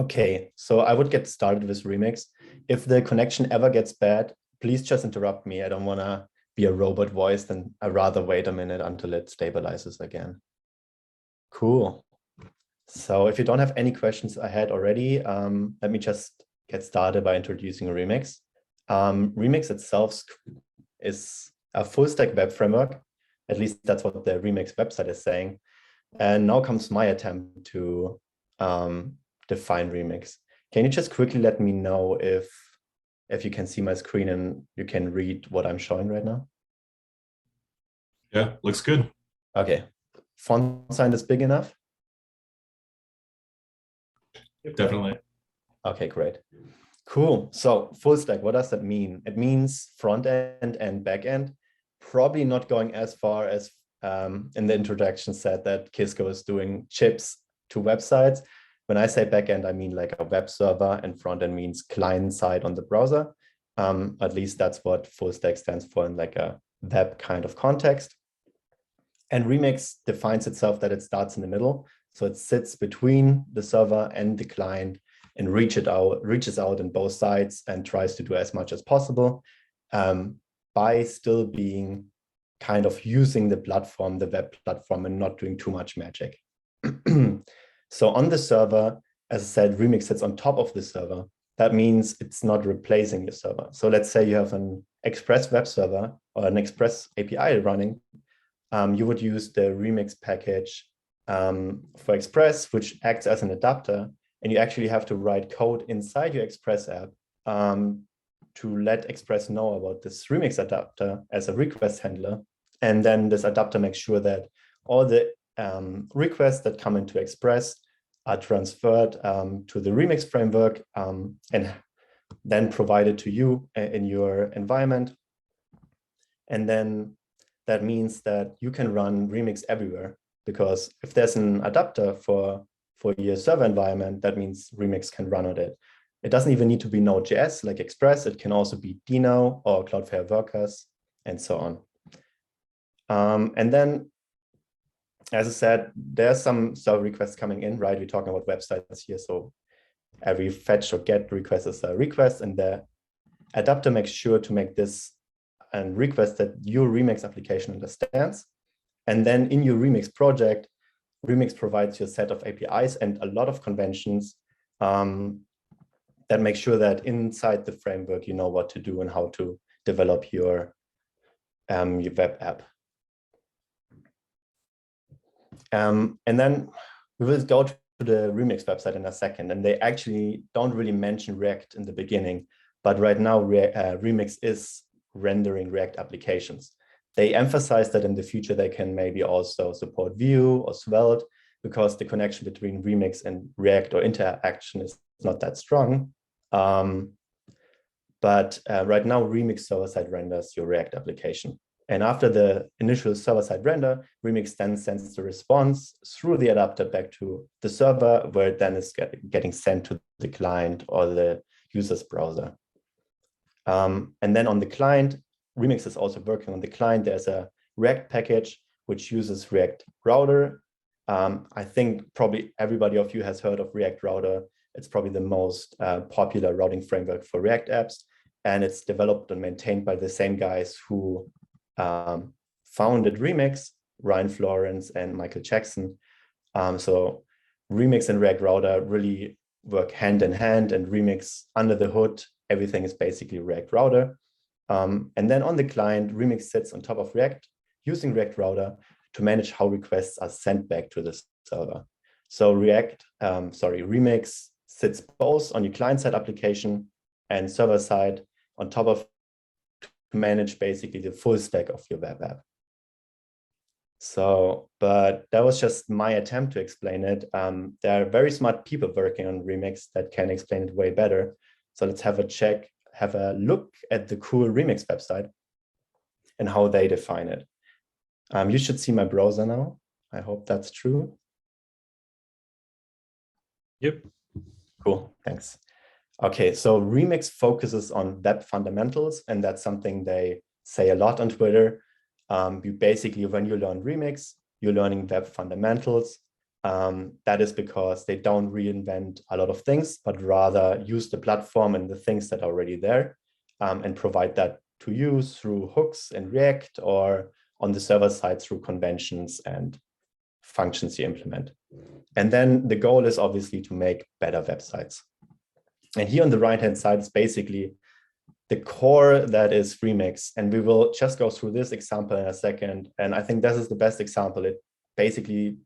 Okay, so I would get started with Remix. If the connection ever gets bad, please just interrupt me. I don't want to be a robot voice, and I'd rather wait a minute until it stabilizes again. Cool. So if you don't have any questions ahead already, let me just get started by introducing Remix. Remix itself is a full stack web framework. At least that's what the Remix website is saying. And now comes my attempt to define Remix. Can you just quickly let me know if you can see my screen and you can read what I'm showing right now? Yeah, looks good. Okay. Font size is big enough? Definitely. Okay, great. Cool. So full stack, what does that mean? It means front end and back end. Probably not going as far as in the introduction said that Kisco is doing chips to websites. When I say back end, I mean like a web server, and front end means client side on the browser. At least that's what full stack stands for in like a web kind of context. And Remix defines itself that it starts in the middle. So it sits between the server and the client and reaches out in both sides and tries to do as much as possible by still being kind of using the platform, the web platform, and not doing too much magic. So on the server, as I said, Remix sits on top of the server. That means it's not replacing your server. So let's say you have an Express web server or an Express API running. You would use the Remix package for Express, which acts as an adapter, and you actually have to write code inside your Express app to let Express know about this Remix adapter as a request handler. And then this adapter makes sure that all the requests that come into Express are transferred to the Remix framework and then provided to you in your environment. And then that means that you can run Remix everywhere, because if there's an adapter for your server environment, that means Remix can run on it. It doesn't even need to be Node.js like Express. It can also be Deno or Cloudflare Workers and so on. And then, as I said, there's some server requests coming in, right? We're talking about websites here. So every fetch or get request is a request, and the adapter makes sure to make this a request that your Remix application understands. And then in your Remix project, Remix provides you a set of APIs and a lot of conventions that make sure that inside the framework, you know what to do and how to develop your web app. And then we will go to the Remix website in a second, and they actually don't really mention React in the beginning, but right now Remix is rendering React applications. They emphasize that in the future they can maybe also support Vue or Svelte, because the connection between Remix and React or interaction is not that strong. But right now Remix server-side renders your React application. And after the initial server-side render, Remix then sends the response through the adapter back to the server, where it then is getting sent to the client or the user's browser. And then on the client, Remix is also working on the client. There's a React package which uses React Router. I think probably everybody of you has heard of React Router. It's probably the most popular routing framework for React apps. And it's developed and maintained by the same guys who founded Remix, Ryan Florence and Michael Jackson. So Remix and React Router really work hand in hand, and Remix under the hood, everything is basically React Router. And then on the client, Remix sits on top of React using React Router to manage how requests are sent back to the server. So Remix sits both on your client-side application and server-side on top of to manage basically the full stack of your web app. So, but that was just my attempt to explain it. There are very smart people working on Remix that can explain it way better. So let's have a look at the cool Remix website and how they define it. You should see my browser now. I hope that's true. Yep. Cool, thanks. Okay, so Remix focuses on web fundamentals, and that's something they say a lot on Twitter. You basically, when you learn Remix, you're learning web fundamentals. That is because they don't reinvent a lot of things, but rather use the platform and the things that are already there, and provide that to you through hooks in React or on the server side through conventions and functions you implement. And then the goal is obviously to make better websites. And here on the right-hand side is basically the core that is Remix. And we will just go through this example in a second. And I think this is the best example. It basically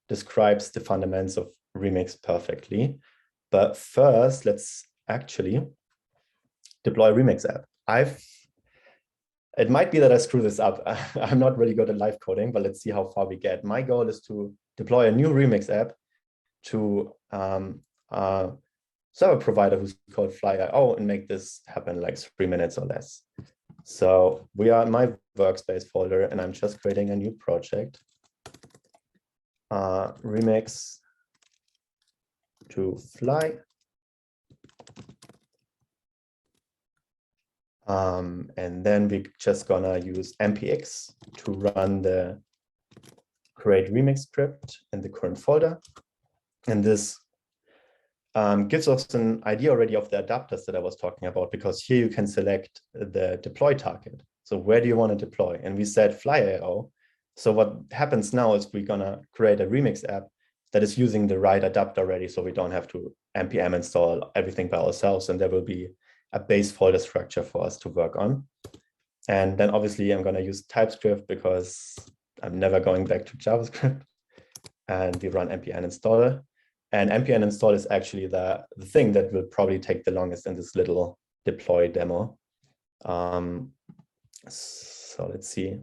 describes the fundamentals of Remix perfectly. But first, let's actually deploy a Remix app. It might be that I screw this up. I'm not really good at live coding, but let's see how far we get. My goal is to deploy a new Remix app to a server provider who's called Fly.io and make this happen like 3 minutes or less. So we are in my workspace folder, and I'm just creating a new project. Remix to Fly. And then we're just gonna use npx to run the create remix script in the current folder. And this gives us an idea already of the adapters that I was talking about, because here you can select the deploy target. So where do you want to deploy? And we said Fly.io. So what happens now is we're gonna create a remix app that is using the right adapter already, so we don't have to npm install everything by ourselves, and there will be a base folder structure for us to work on. And then obviously I'm going to use TypeScript because I'm never going back to JavaScript. And we run npm install. And npm install is actually the thing that will probably take the longest in this little deploy demo. So let's see.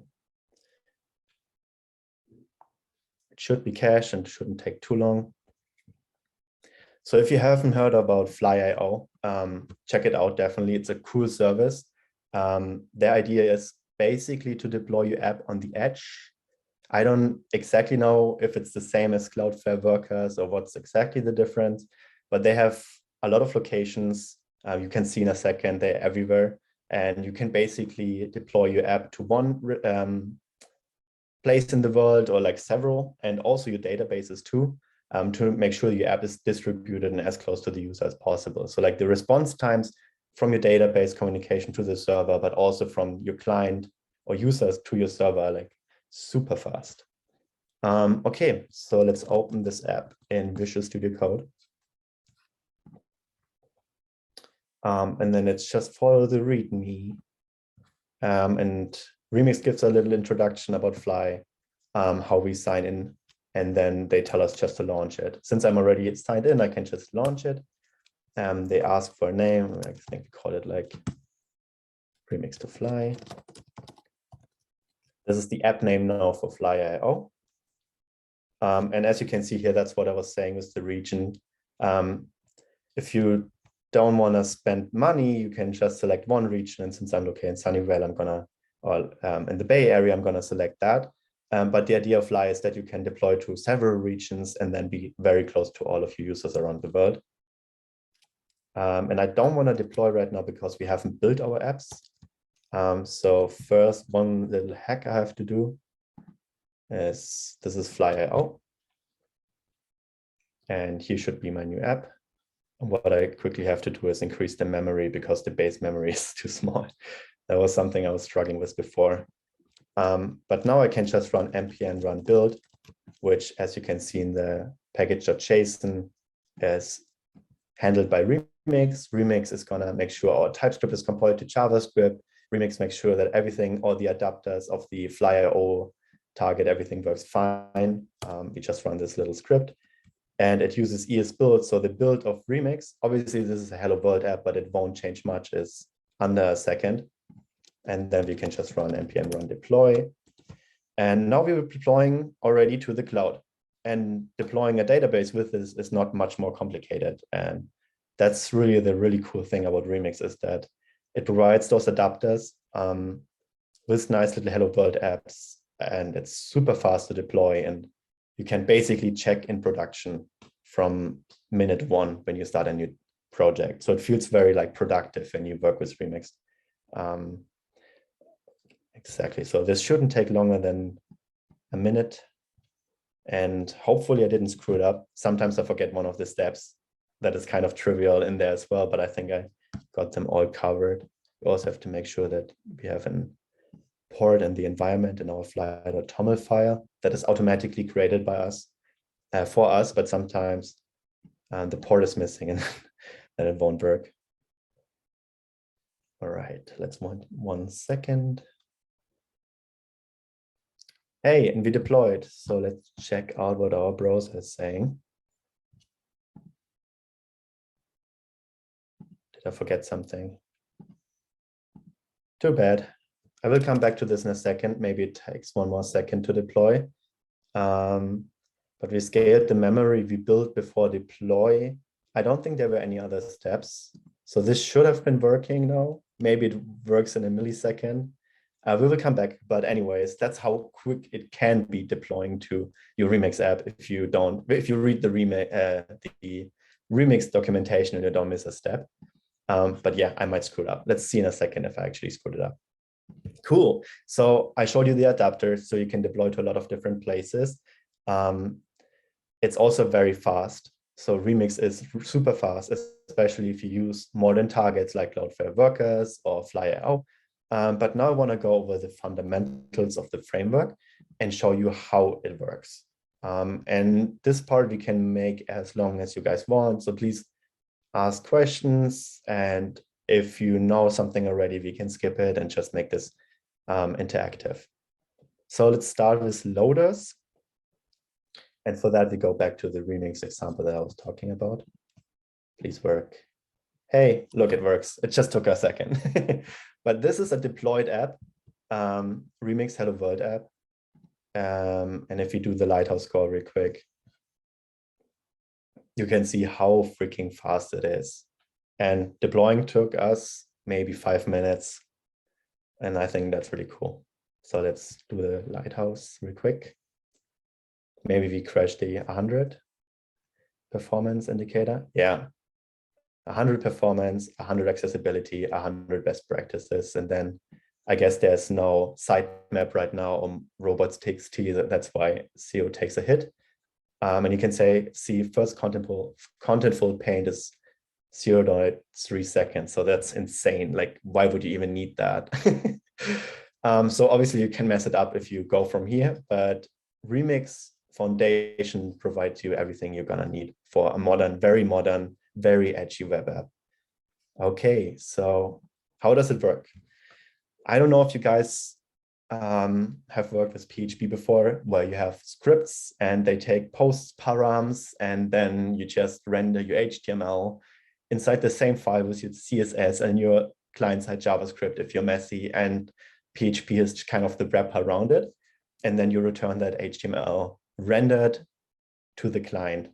It should be cached and shouldn't take too long. So if you haven't heard about Fly.io, check it out, definitely. It's a cool service. Their idea is basically to deploy your app on the edge. I don't exactly know if it's the same as Cloudflare Workers or what's exactly the difference, but they have a lot of locations. You can see in a second, they're everywhere. And you can basically deploy your app to one place in the world or like several, and also your databases too. To make sure your app is distributed and as close to the user as possible. So like the response times from your database communication to the server, but also from your client or users to your server are like super fast. Okay, so let's open this app in Visual Studio Code. And then let's just follow the README. And Remix gives a little introduction about Fly, how we sign in. And then they tell us just to launch it. Since I'm already signed in, I can just launch it. They ask for a name. I think we call it like Remix to Fly. This is the app name now for Fly.io. And as you can see here, that's what I was saying with the region. If you don't want to spend money, you can just select one region. And since I'm located in Sunnyvale, I'm gonna, or in the Bay Area, I'm gonna select that. But the idea of Fly is that you can deploy to several regions and then be very close to all of your users around the world. And I don't want to deploy right now because we haven't built our apps. So first, one little hack I have to do is, this is Fly.io. And here should be my new app. And what I quickly have to do is increase the memory because the base memory is too small. That was something I was struggling with before. But now I can just run npm run build, which, as you can see in the package.json, is handled by Remix. Remix is going to make sure our TypeScript is compiled to JavaScript. Remix makes sure that everything, all the adapters of the Fly.io target, everything works fine. We just run this little script. And it uses ES-build. So the build of Remix, obviously this is a Hello World app, but it won't change much, is under a second. And then we can just run npm run deploy. And now we're deploying already to the cloud. And deploying a database with this is not much more complicated. And that's really the really cool thing about Remix, is that it provides those adapters with nice little Hello World apps. And it's super fast to deploy. And you can basically check in production from minute one when you start a new project. So it feels very like productive when you work with Remix. Exactly. So this shouldn't take longer than a minute. And hopefully I didn't screw it up. Sometimes I forget one of the steps that is kind of trivial in there as well, but I think I got them all covered. We also have to make sure that we have an port in the environment in our fly.toml file that is automatically created by us, for us, but sometimes the port is missing and then it won't work. All right, let's 1 second. Hey, and we deployed. So let's check out what our browser is saying. Did I forget something? Too bad. I will come back to this in a second. Maybe it takes 1 more second to deploy. But we scaled the memory we built before deploy. I don't think there were any other steps. So this should have been working now. Maybe it works in a millisecond. We will come back, but anyways, that's how quick it can be deploying to your Remix app if you read the Remix documentation and you don't miss a step. But yeah, I might screw it up. Let's see in a second if I actually screwed it up. Cool. So I showed you the adapter, so you can deploy to a lot of different places. It's also very fast. So Remix is super fast, especially if you use modern targets like Cloudflare Workers or Fly.io. But now I want to go over the fundamentals of the framework and show you how it works. And this part we can make as long as you guys want. So please ask questions. And if you know something already, we can skip it and just make this interactive. So let's start with loaders. And for that, we go back to the Remix example that I was talking about. Please work. Hey, look, it works. It just took a second. But this is a deployed app, Remix Hello World app. And if you do the Lighthouse call real quick, you can see how freaking fast it is. And deploying took us maybe 5 minutes. And I think that's really cool. So let's do the Lighthouse real quick. Maybe we crash the 100 performance indicator. Yeah. 100 performance, 100 accessibility, 100 best practices. And then I guess there's no sitemap right now on robots.txt. That's why CO takes a hit. And you can see first contentful paint is 0.3 seconds. So that's insane. Like, why would you even need that? So obviously you can mess it up if you go from here, but Remix Foundation provides you everything you're gonna need for a modern, very edgy web app. Okay, so how does it work? I don't know if you guys have worked with PHP before, where you have scripts and they take posts, params, and then you just render your HTML inside the same file with your CSS and your client-side JavaScript if you're messy, and PHP is kind of the wrapper around it. And then you return that HTML rendered to the client.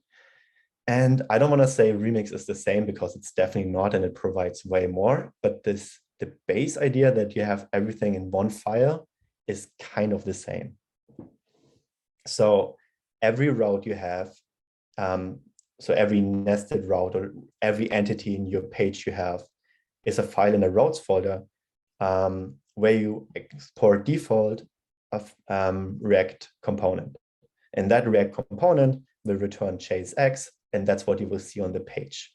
And I don't want to say Remix is the same, because it's definitely not, and it provides way more. But the base idea that you have everything in one file is kind of the same. So every route you have, so every nested route or every entity in your page you have is a file in a routes folder, where you export default of React component. And that React component will return JSX, and that's what you will see on the page.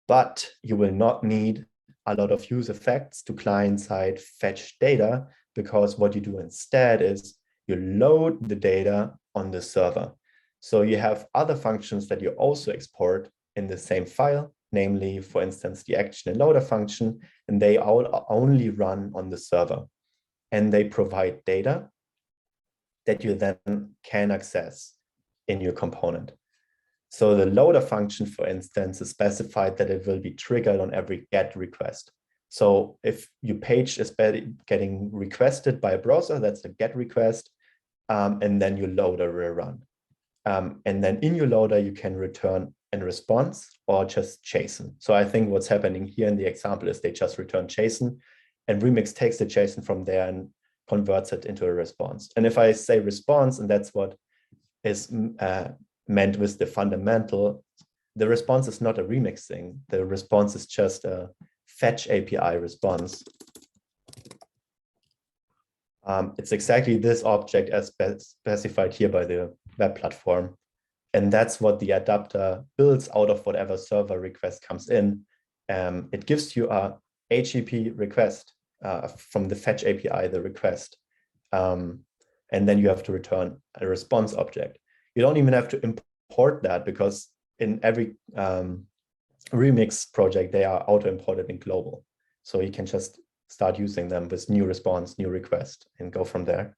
But you will not need a lot of use effects to client-side fetch data, because what you do instead is you load the data on the server. So you have other functions that you also export in the same file, namely, for instance, the action and loader function, and they all only run on the server. And they provide data that you then can access in your component. So the loader function, for instance, is specified that it will be triggered on every GET request. So if your page is getting requested by a browser, that's a GET request, and then your loader will run. And then in your loader, you can return a response or just JSON. So I think what's happening here in the example is they just return JSON, and Remix takes the JSON from there and converts it into a response. And if I say response, and that's what is meant with the fundamental, the response is not a Remix thing. The response is just a fetch API response. It's exactly this object as specified here by the web platform. And that's what the adapter builds out of whatever server request comes in. It gives you a HTTP request from the fetch API, the request. And then you have to return a response object. You don't even have to import that, because in every Remix project, they are auto-imported in global. So you can just start using them with new response, new request, and go from there.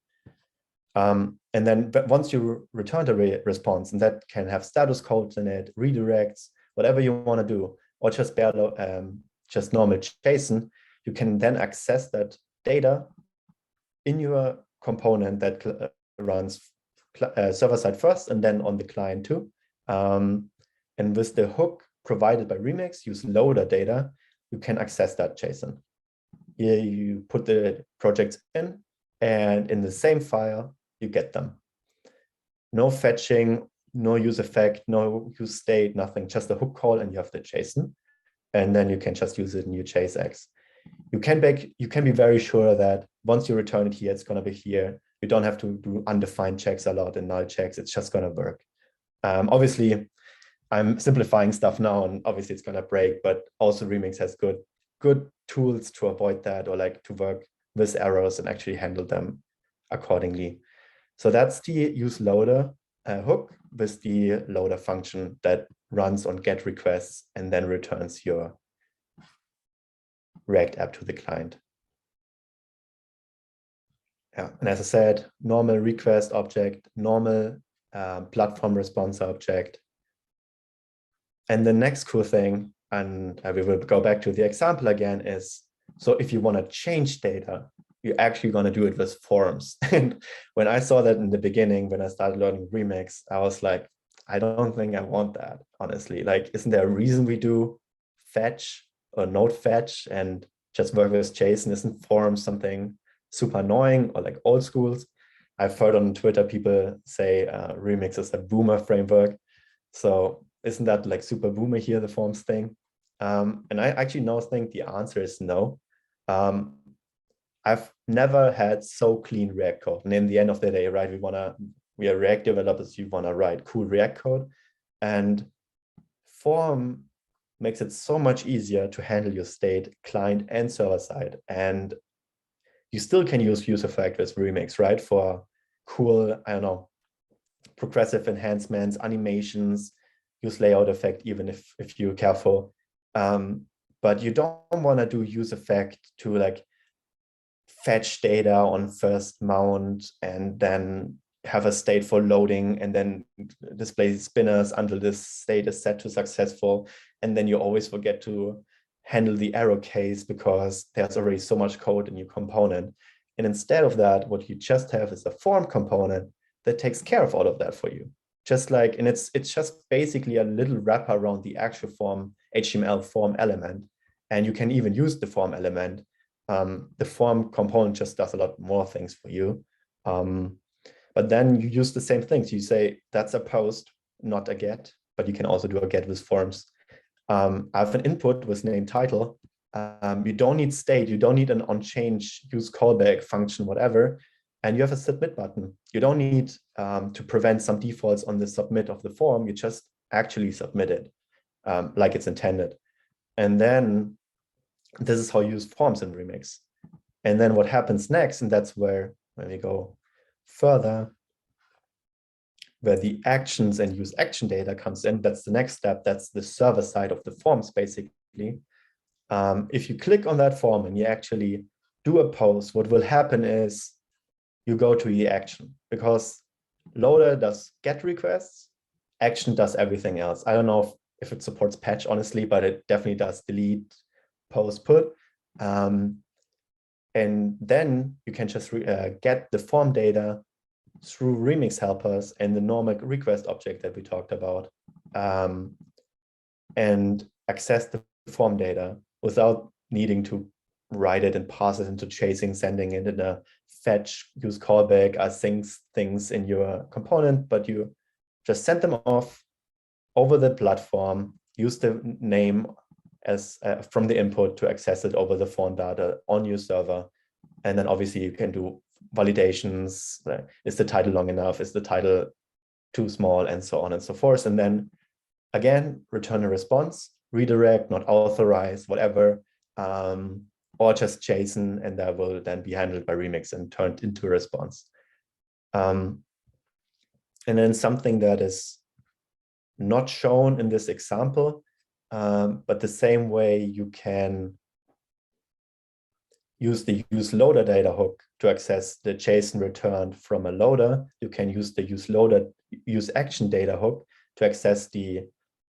And then once you return the response, and that can have status codes in it, redirects, whatever you want to do, or just just normal JSON, you can then access that data in your component that runs server side first and then on the client too. And with the hook provided by Remix, use loader data, you can access that JSON. Here you put the projects in, and in the same file, you get them. No fetching, no use effect, no use state, nothing, just a hook call, and you have the JSON. And then you can just use it in your JSX. You can be very sure that once you return it here, it's going to be here. You don't have to do undefined checks a lot and null checks. It's just going to work. Obviously, I'm simplifying stuff now, and obviously it's going to break, but also Remix has good tools to avoid that, or like to work with errors and actually handle them accordingly. So that's the use loader hook with the loader function that runs on GET requests and then returns your React app to the client. Yeah, and as I said, normal request object, normal platform response object. And the next cool thing, and we will go back to the example again, is so if you want to change data, you're actually going to do it with forms. And when I saw that in the beginning, when I started learning Remix, I was like, I don't think I want that, honestly. Like, isn't there a reason we do fetch or node fetch and just work with JSON? Isn't forms something super annoying, or like old schools? I've heard on Twitter people say Remix is a boomer framework. So isn't that like super boomer here, the forms thing? And I actually now think the answer is no. I've never had so clean React code. And in the end of the day, right, we are React developers, you want to write cool React code. And form makes it so much easier to handle your state client and server side. And you still can use use effect with Remix, right? For cool, I don't know, progressive enhancements, animations, use layout effect, even if you're careful. But you don't want to do use effect to like fetch data on first mount and then have a state for loading and then display spinners until this state is set to successful. And then you always forget to handle the error case because there's already so much code in your component. And instead of that, what you just have is a form component that takes care of all of that for you. Just like, and it's just basically a little wrapper around the actual form, HTML form element. And you can even use the form element. The form component just does a lot more things for you. But then you use the same things. You say, that's a post, not a get, but you can also do a get with forms. I have an input with name title. You don't need state, you don't need an on-change, use callback function, whatever. And you have a submit button. You don't need to prevent some defaults on the submit of the form. You just actually submit it like it's intended. And then this is how you use forms in Remix. And then what happens next, and that's where, when we go further, where the actions and use action data comes in, that's the next step. That's the server side of the forms, basically. If you click on that form and you actually do a post, what will happen is you go to the action, because loader does get requests, action does everything else. I don't know if it supports patch, honestly, but it definitely does delete, post, put. And then you can just get the form data through Remix helpers and the normal request object that we talked about, and access the form data without needing to write it and pass it into chasing, sending it in a fetch, use callback, async things in your component, but you just send them off over the platform, use the name as from the input to access it over the form data on your server. And then obviously you can do validations. Is the title long enough? Is the title too small, and so on and so forth. And then again, return a response, redirect, not authorize, whatever, or just JSON, and that will then be handled by Remix and turned into a response. And then something that is not shown in this example, but the same way you can use the use loader data hook to access the JSON returned from a loader, you can use the use action data hook to access the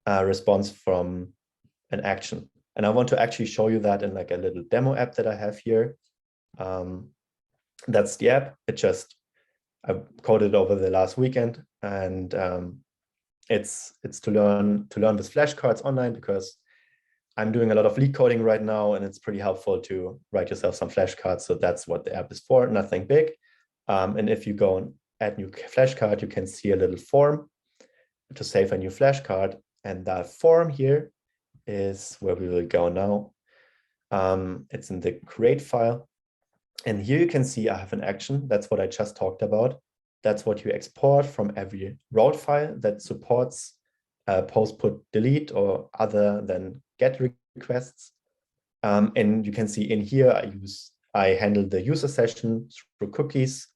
response from an action. And I want to actually show you that in like a little demo app that I have here. That's the app. I coded over the last weekend, and it's to learn with flashcards online, because I'm doing a lot of leak coding right now, and it's pretty helpful to write yourself some flashcards. So that's what the app is for, nothing big. And if you go and add new flashcard, you can see a little form to save a new flashcard. And that form here is where we will go now. It's in the create file. And here you can see I have an action. That's what I just talked about. That's what you export from every route file that supports post, put, delete, or other than get requests. And you can see in here, I handle the user session through cookies.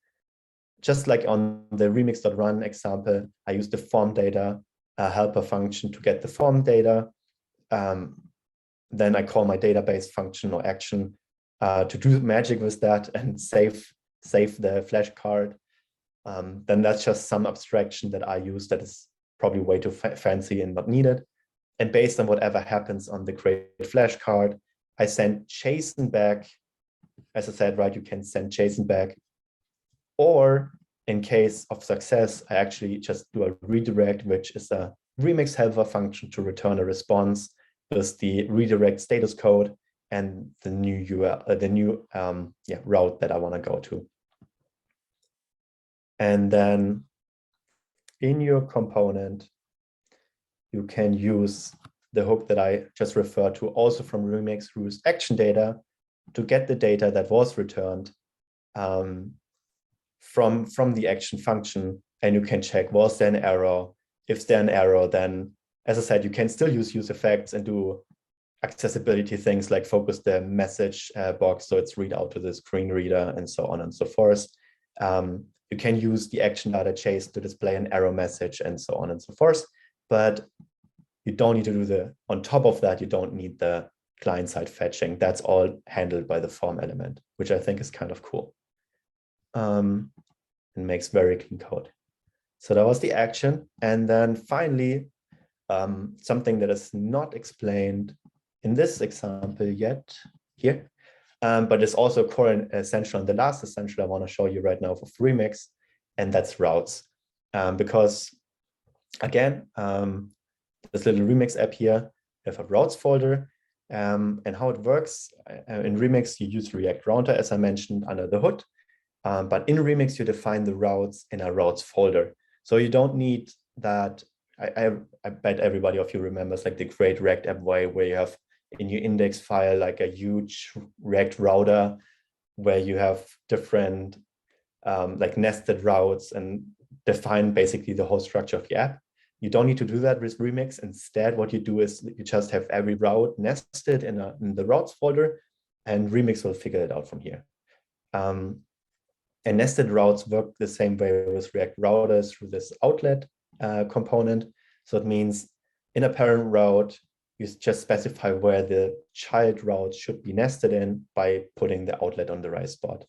Just like on the remix.run example, I use the form data helper function to get the form data. Then I call my database function or action to do magic with that and save the flashcard. Then that's just some abstraction that I use that is probably way too fancy and not needed. And based on whatever happens on the create flashcard, I send JSON back. As I said, right, you can send JSON back. Or in case of success, I actually just do a redirect, which is a remix helper function to return a response with the redirect status code and the new URL, route that I want to go to. And then in your component, you can use the hook that I just referred to also from Remix, use action data to get the data that was returned from the action function. And you can check, was there an error? If there's an error, then, as I said, you can still use effects and do accessibility things like focus the message box so it's read out to the screen reader and so on and so forth. You can use the action data JSON to display an error message and so on and so forth. But you don't need to do on top of that, you don't need the client-side fetching. That's all handled by the form element, which I think is kind of cool. And makes very clean code. So that was the action. And then finally, something that is not explained in this example yet here, but it's also core and essential. And the last essential I want to show you right now for Remix, and that's routes. Because again, this little Remix app here, you have a routes folder. And how it works in Remix, you use React Router, as I mentioned, under the hood. But in Remix, you define the routes in a routes folder. So you don't need that. I bet everybody of you remembers like the great React app way where you have in your index file like a huge React router where you have different like nested routes and define basically the whole structure of the app. You don't need to do that with Remix. Instead, what you do is you just have every route nested in the routes folder, and Remix will figure it out from here. And nested routes work the same way with React routers through this outlet component. So it means in a parent route, you just specify where the child route should be nested in by putting the outlet on the right spot.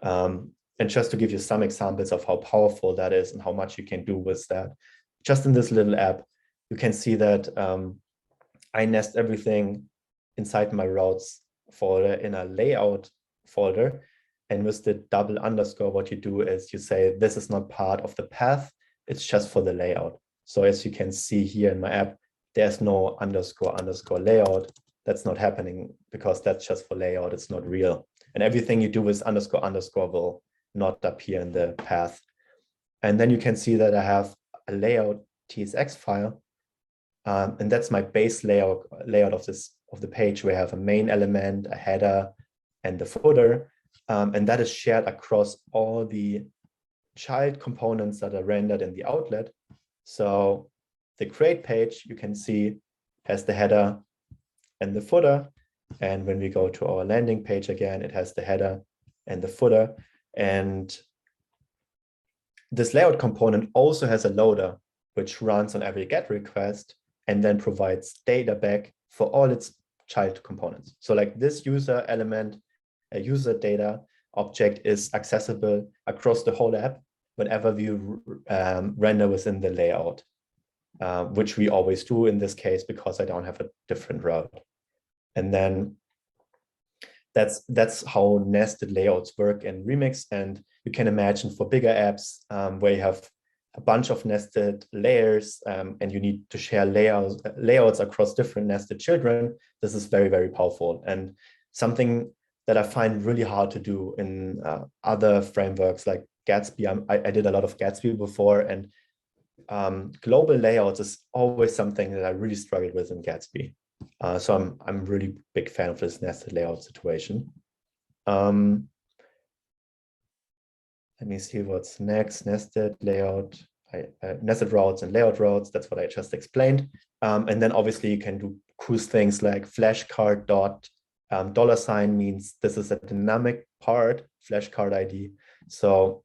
And just to give you some examples of how powerful that is and how much you can do with that, just in this little app, you can see that I nest everything inside my routes folder in a layout folder. And with the double underscore, what you do is you say, this is not part of the path, it's just for the layout. So as you can see here in my app, there's no underscore layout. That's not happening because that's just for layout, it's not real. And everything you do with underscore will not appear in the path. And then you can see that I have a layout TSX file. And that's my base layout of the page where I have a main element, a header, and the footer. And that is shared across all the child components that are rendered in the outlet. So the create page, you can see, has the header and the footer. And when we go to our landing page again, it has the header and the footer. And this layout component also has a loader, which runs on every GET request and then provides data back for all its child components. So like this user element, a user data object is accessible across the whole app whenever we render within the layout, which we always do in this case because I don't have a different route. And then that's how nested layouts work in Remix. And you can imagine for bigger apps where you have a bunch of nested layers and you need to share layouts across different nested children, this is very, very powerful. And something that I find really hard to do in other frameworks like Gatsby. I did a lot of Gatsby before, and global layouts is always something that I really struggled with in Gatsby. So I'm really big fan of this nested layout situation. Let me see what's next. Nested layout, nested routes and layout routes. That's what I just explained. And then obviously you can do cool things like flashcard dot $ means this is a dynamic part, flashcard ID. So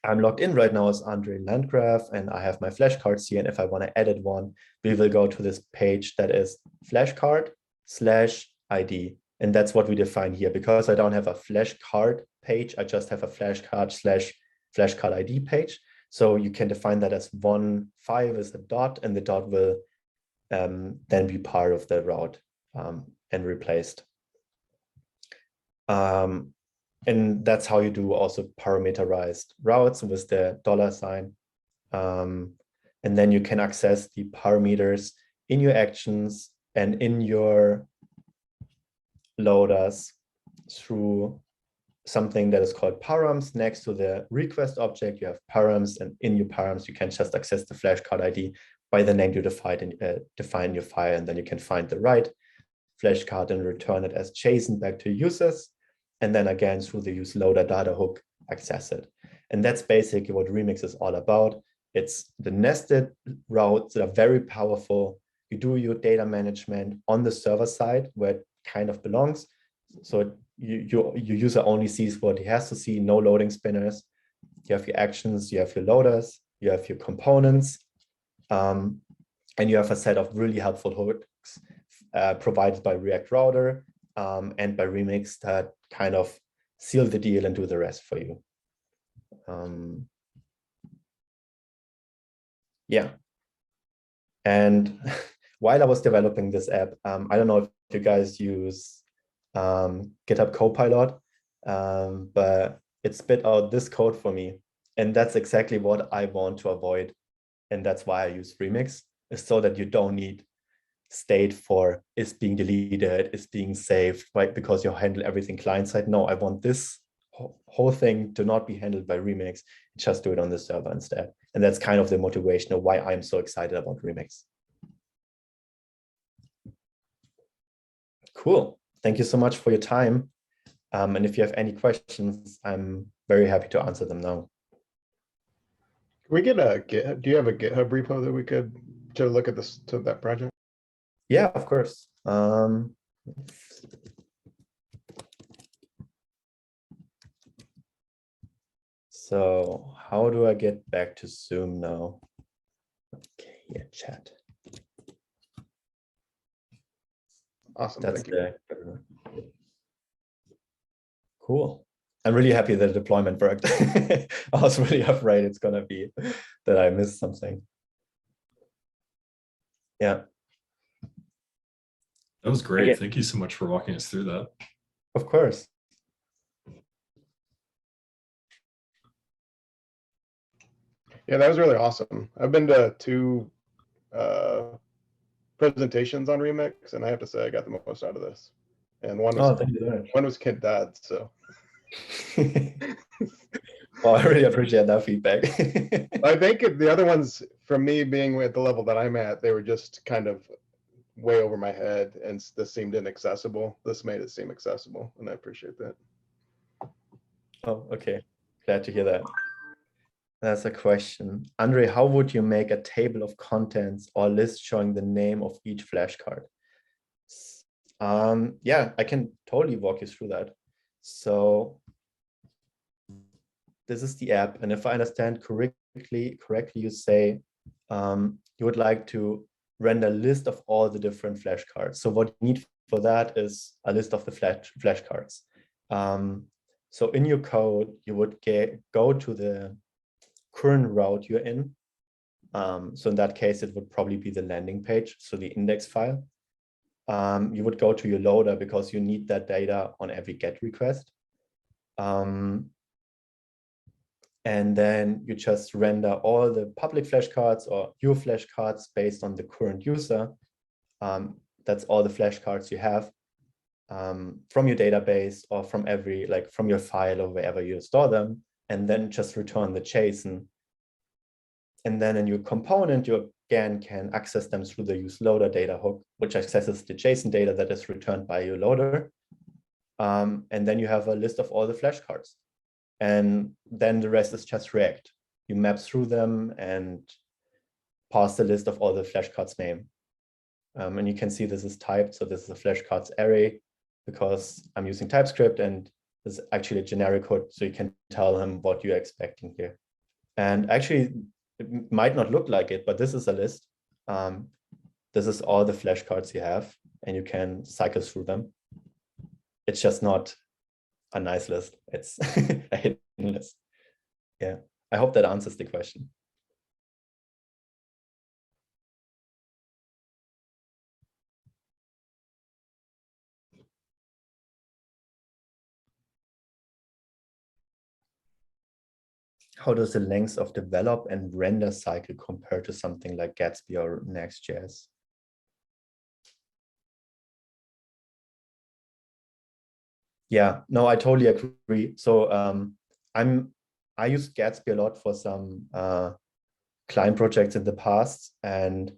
I'm logged in right now as Andre Landgraf, and I have my flashcards here. And if I want to edit one, we will go to this page that is flashcard/ID. And that's what we define here. Because I don't have a flashcard page, I just have a flashcard/flashcard ID page. So you can define that as 1.5 is the dot, and the dot will then be part of the route and replaced. And that's how you do also parameterized routes with the $. And then you can access the parameters in your actions and in your loaders through something that is called Params. Next to the request object, you have Params, and in your Params, you can just access the flashcard ID by the name you define your file, and then you can find the right flashcard and return it as JSON back to users. And then again, through the use loader data hook, access it. And that's basically what Remix is all about. It's the nested routes that are very powerful. You do your data management on the server side where it kind of belongs. So your user only sees what he has to see, no loading spinners. You have your actions, you have your loaders, you have your components, and you have a set of really helpful hooks provided by React Router and by Remix that kind of seal the deal and do the rest for you. Yeah. And while I was developing this app, I don't know if you guys use GitHub Copilot, but it spit out this code for me. And that's exactly what I want to avoid. And that's why I use Remix, is so that you don't need state for is being deleted, is being saved, right? Because you handle everything client side. No, I want this whole thing to not be handled by Remix, just do it on the server instead. And that's kind of the motivation of why I'm so excited about Remix. Cool. Thank you so much for your time. And if you have any questions, I'm very happy to answer them now. Can we get a GitHub? Do you have a GitHub repo that we could to look at this to that project? Yeah, of course. So how do I get back to Zoom now? Okay, yeah, chat. Awesome. That's Thank you. Cool. I'm really happy that the deployment worked. I was really afraid it's gonna be that I missed something. Yeah. That was great. Okay. Thank you so much for walking us through that. Of course. Yeah, that was really awesome. I've been to 2 presentations on Remix, and I have to say I got the most out of this. And one was Kent Dad, so. Well, I really appreciate that feedback. I think the other ones, from me being at the level that I'm at, they were just kind of way over my head, and this seemed inaccessible. This made it seem accessible, and I appreciate that. Oh, okay. Glad to hear that. That's a question. Andre, how would you make a table of contents or list showing the name of each flashcard? Yeah, I can totally walk you through that. So this is the app. And if I understand correctly, you say you would like to render a list of all the different flashcards. So what you need for that is a list of the flashcards. So in your code, you would go to the current route you're in. So in that case, it would probably be the landing page, so the index file. You would go to your loader because you need that data on every GET request. And then you just render all the public flashcards or your flashcards based on the current user. That's all the flashcards you have from your database or from from your file or wherever you store them, and then just return the JSON. And then in your component, you again can access them through the useLoader data hook, which accesses the JSON data that is returned by your loader. And then you have a list of all the flashcards. And then the rest is just React. You map through them and pass the list of all the flashcards name. And you can see this is typed. So this is a flashcards array because I'm using TypeScript, and this is actually a generic hood. So you can tell him what you're expecting here. And actually, it might not look like it, but this is a list. This is all the flashcards you have, and you can cycle through them. It's just not a nice list. It's a hidden list. Yeah, I hope that answers the question. How does the length of develop and render cycle compare to something like Gatsby or Next.js? Yeah, no, I totally agree. So I used Gatsby a lot for some client projects in the past, and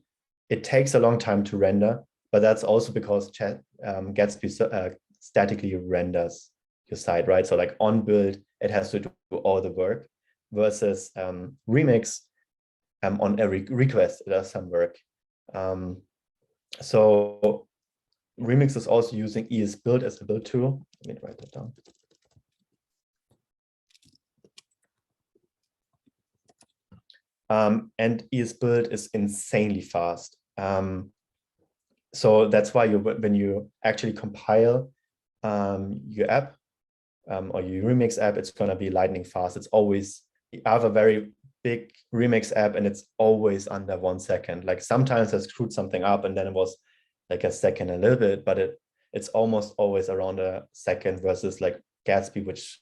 it takes a long time to render, but that's also because Gatsby statically renders your site, right? So like on build, it has to do all the work, versus Remix, on every request, it does some work. So Remix is also using ESBuild as a build tool. Let me write that down. And ESBuild is insanely fast. So that's why when you actually compile your app or your Remix app, it's going to be lightning fast. It's always, I have a very big Remix app and it's always under 1 second. Like sometimes I screwed something up and then it was like a second a little bit, but it's almost always around a second, versus like Gatsby, which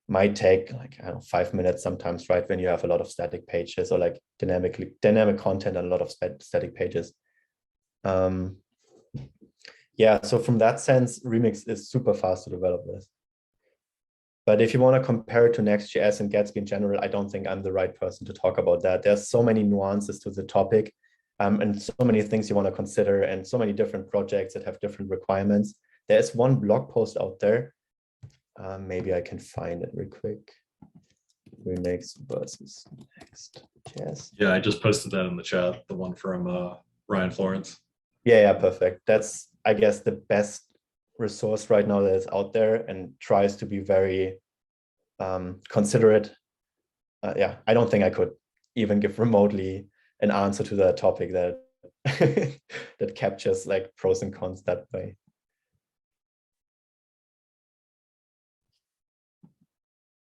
might take like, I don't know, 5 minutes sometimes, right? When you have a lot of static pages or like dynamic content and a lot of static pages. Yeah, so from that sense, Remix is super fast to develop with. But if you want to compare it to Next.js and Gatsby in general, I don't think I'm the right person to talk about that. There's so many nuances to the topic, and so many things you want to consider, and so many different projects that have different requirements. There's one blog post out there. Maybe I can find it real quick. Remix versus Next.js. Yeah, I just posted that in the chat, the one from Ryan Florence. Yeah, perfect. That's, I guess, the best resource right now that is out there and tries to be very considerate. Yeah, I don't think I could even give remotely an answer to that topic that that captures like pros and cons that way.